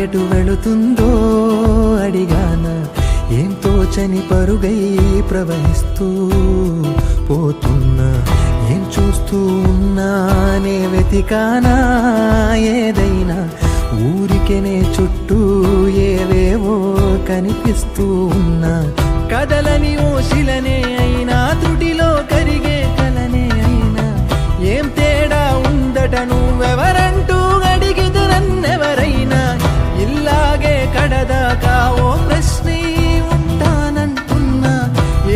ఎటు వెళుతుందో అడిగాన, ఏం తోచని పరుగై ప్రవహిస్తూ పోతున్నా. ఏం చూస్తూ ఉన్నానే వెతికానా ఏదైనా, ఊరికెనే చుట్టూ ఏవేవో కనిపిస్తూ ఉన్నా. కదలని ఓశిలనే అయినా, త్రుటిలో కరిగే కలనే అయినా, ఏం తేడా ఉందట నువ్వెవరంటూ అడిగితే నన్నెవరైనా. ఇల్లాగే కడదాకా ఓ ప్రశ్నే ఉంటానంటున్నా,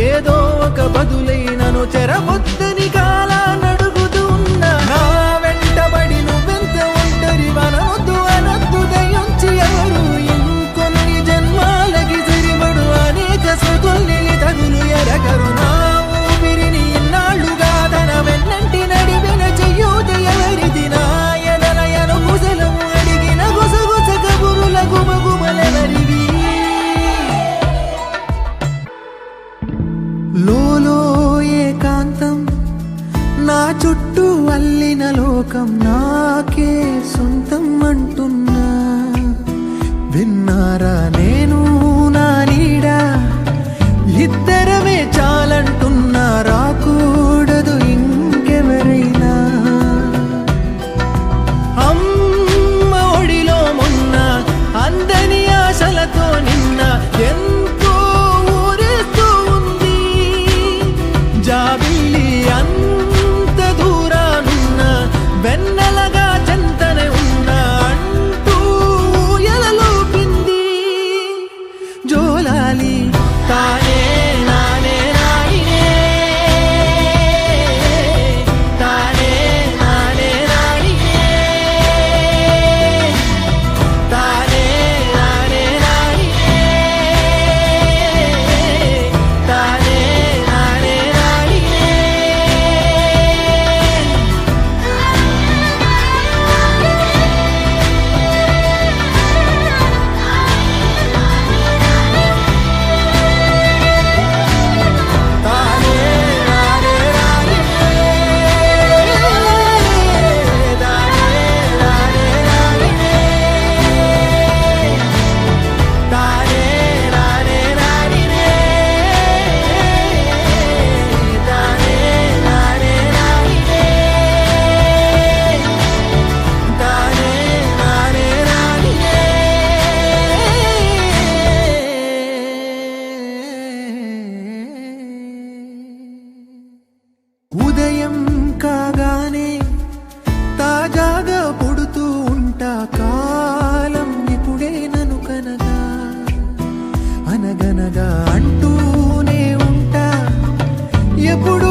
ఏదో ఒక బదులైనను చెరబొద్దని కాలానడుగుతూ ఉన్నా. నా వెంటబడి నువ్వెంత ఒంటరి వనవద్దు అనద్దు దయించి ఎవరు, ఇంకొన్ని జన్మాలకి సరిపడు అనేక స్మృతుల్ని తగులు ఎరగరు. నా ఊపిరిని ఇన్నాళ్ళుగా తన వెన్నంటి నడిపిన చెయ్యూత ఎవరిది, నా ఎదరయను కుశలము అడిగిన గుసగుస కబురుల గుమగుమలెవరివి. లోలో ఏకాంతం నా చుట్టూ అల్లిన లోకం నాకే సొంతం అంటున్నా. విన్నారా నేను నా నీడ, ఇద్దరమే చాలంటున్నా, రాకూడదు ఇంకెవరైనా. అమ్మ ఒడిలో మొన్న అందని ఆశలతో నిన్న ఎంతో ఊరేస్తూ ఉంది. జాబిల్లి అంత దూరానున్న వెన్నెలగా చెంతనే ఉన్నా అంటూ ఎలలోపింది. జోలాలి తానే నానే నాయినే, తానే నానే నాయినే, తానే నానే నాయినే, తానే నానే నాయినే. ఉదయం కాగానే తాజాగా పుడుతూ ఉంటా, కాలం ఇప్పుడే నన్ను కనగా అనగనగా అంటూనే ఉంటా. ఎప్పుడు